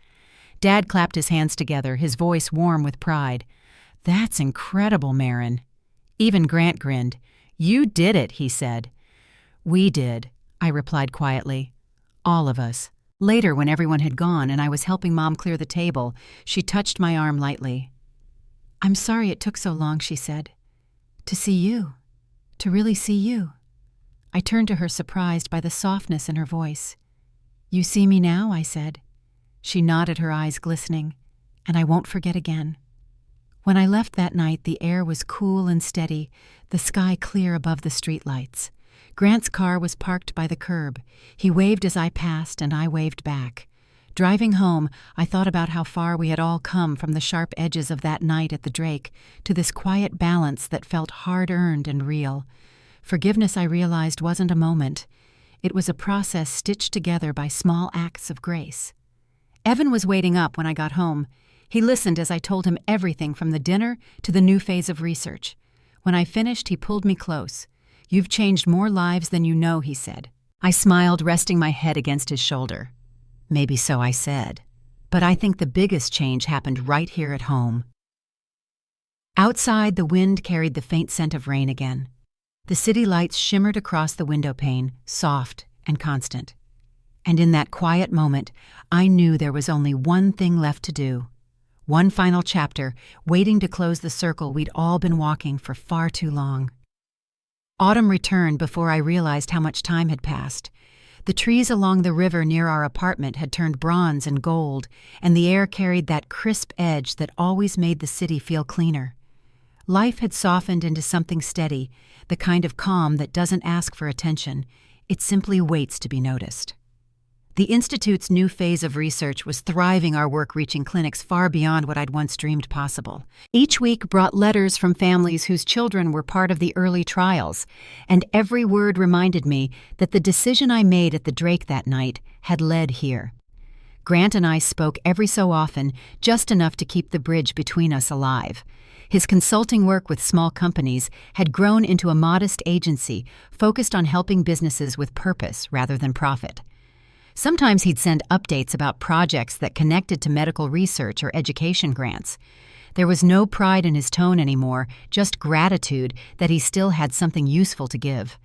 Dad clapped his hands together, his voice warm with pride. "That's incredible, Marin." Even Grant grinned. "You did it," he said. "We did," I replied quietly. "All of us." Later, when everyone had gone and I was helping Mom clear the table, she touched my arm lightly. "I'm sorry it took so long," she said. "To see you. To really see you." I turned to her, surprised by the softness in her voice. "You see me now?" I said. She nodded, her eyes glistening. "And I won't forget again." When I left that night, the air was cool and steady, the sky clear above the streetlights. Grant's car was parked by the curb. He waved as I passed, and I waved back. Driving home, I thought about how far we had all come from the sharp edges of that night at the Drake to this quiet balance that felt hard-earned and real. Forgiveness, I realized, wasn't a moment. It was a process stitched together by small acts of grace. Evan was waiting up when I got home. He listened as I told him everything from the dinner to the new phase of research. When I finished, he pulled me close. "You've changed more lives than you know," he said. I smiled, resting my head against his shoulder. "Maybe so," I said. "But I think the biggest change happened right here at home." Outside, the wind carried the faint scent of rain again. The city lights shimmered across the window pane, soft and constant. And in that quiet moment, I knew there was only one thing left to do. One final chapter, waiting to close the circle we'd all been walking for far too long. Autumn returned before I realized how much time had passed. The trees along the river near our apartment had turned bronze and gold, and the air carried that crisp edge that always made the city feel cleaner. Life had softened into something steady, the kind of calm that doesn't ask for attention. It simply waits to be noticed. The Institute's new phase of research was thriving, our work reaching clinics far beyond what I'd once dreamed possible. Each week brought letters from families whose children were part of the early trials, and every word reminded me that the decision I made at the Drake that night had led here. Grant and I spoke every so often, just enough to keep the bridge between us alive. His consulting work with small companies had grown into a modest agency focused on helping businesses with purpose rather than profit. Sometimes he'd send updates about projects that connected to medical research or education grants. There was no pride in his tone anymore, just gratitude that he still had something useful to give.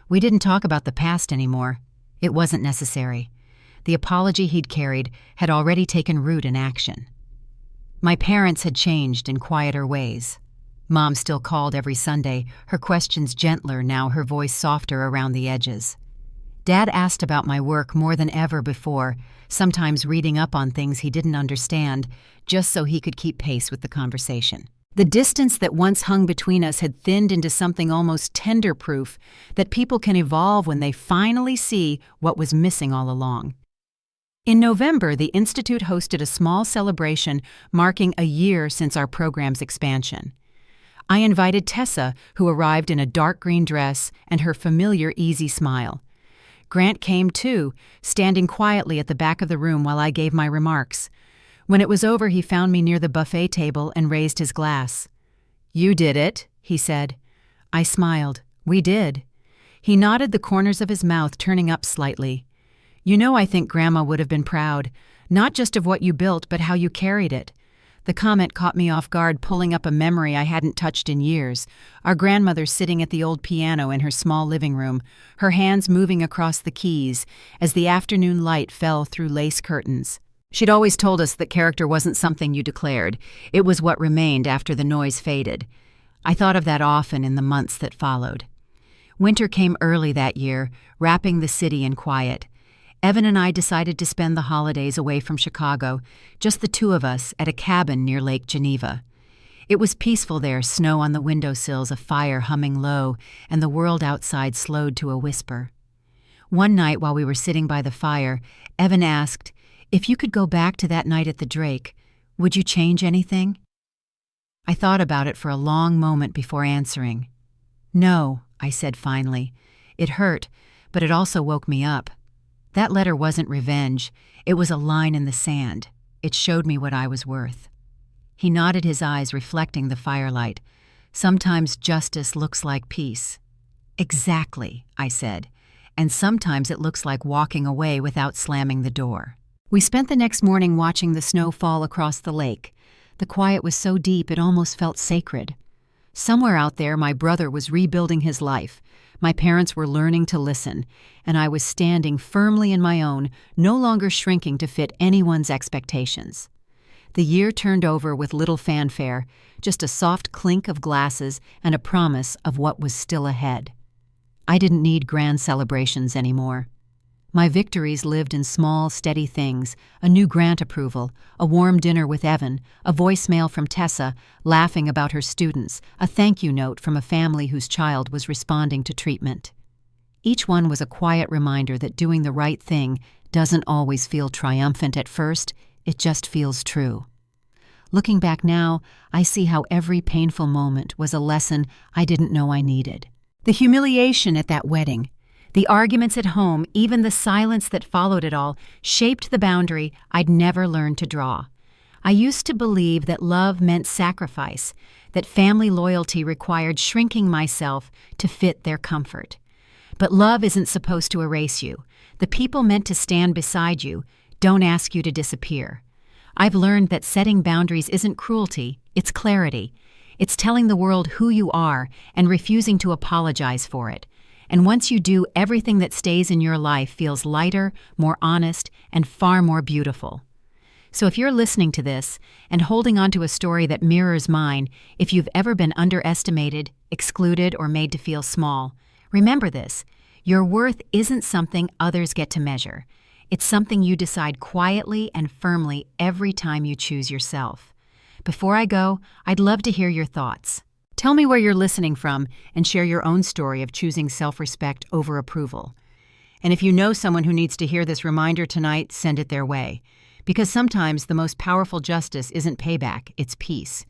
We didn't talk about the past anymore. It wasn't necessary. The apology he'd carried had already taken root in action. My parents had changed in quieter ways. Mom still called every Sunday, her questions gentler now, her voice softer around the edges. Dad asked about my work more than ever before, sometimes reading up on things he didn't understand, just so he could keep pace with the conversation. The distance that once hung between us had thinned into something almost tender proof that people can evolve when they finally see what was missing all along. In November, the Institute hosted a small celebration marking a year since our program's expansion. I invited Tessa, who arrived in a dark green dress and her familiar easy smile. Grant came too, standing quietly at the back of the room while I gave my remarks. When it was over, he found me near the buffet table and raised his glass. "You did it," he said. I smiled. "We did." He nodded, the corners of his mouth turning up slightly. "You know, I think Grandma would have been proud, not just of what you built, but how you carried it." The comment caught me off guard, pulling up a memory I hadn't touched in years. Our grandmother sitting at the old piano in her small living room, her hands moving across the keys as the afternoon light fell through lace curtains. She'd always told us that character wasn't something you declared. It was what remained after the noise faded. I thought of that often in the months that followed. Winter came early that year, wrapping the city in quiet. Evan and I decided to spend the holidays away from Chicago, just the two of us, at a cabin near Lake Geneva. It was peaceful there, snow on the windowsills, a fire humming low, and the world outside slowed to a whisper. One night while we were sitting by the fire, Evan asked, "If you could go back to that night at the Drake, would you change anything?" I thought about it for a long moment before answering. "No," I said finally. It hurt, but it also woke me up. That letter wasn't revenge. It was a line in the sand. It showed me what I was worth. He nodded, his eyes reflecting the firelight. "Sometimes justice looks like peace." "Exactly," I said. "And sometimes it looks like walking away without slamming the door." We spent the next morning watching the snow fall across the lake. The quiet was so deep it almost felt sacred. Somewhere out there, my brother was rebuilding his life. My parents were learning to listen, and I was standing firmly in my own, no longer shrinking to fit anyone's expectations. The year turned over with little fanfare, just a soft clink of glasses and a promise of what was still ahead. I didn't need grand celebrations anymore. My victories lived in small, steady things: a new grant approval, a warm dinner with Evan, a voicemail from Tessa laughing about her students, a thank you note from a family whose child was responding to treatment. Each one was a quiet reminder that doing the right thing doesn't always feel triumphant at first, it just feels true. Looking back now, I see how every painful moment was a lesson I didn't know I needed. The humiliation at that wedding, the arguments at home, even the silence that followed it all, shaped the boundary I'd never learned to draw. I used to believe that love meant sacrifice, that family loyalty required shrinking myself to fit their comfort. But love isn't supposed to erase you. The people meant to stand beside you don't ask you to disappear. I've learned that setting boundaries isn't cruelty, it's clarity. It's telling the world who you are and refusing to apologize for it. And once you do, everything that stays in your life feels lighter, more honest, and far more beautiful. So if you're listening to this and holding on to a story that mirrors mine, if you've ever been underestimated, excluded, or made to feel small, remember this: your worth isn't something others get to measure. It's something you decide quietly and firmly every time you choose yourself. Before I go, I'd love to hear your thoughts. Tell me where you're listening from and share your own story of choosing self-respect over approval. And if you know someone who needs to hear this reminder tonight, send it their way. Because sometimes the most powerful justice isn't payback, it's peace.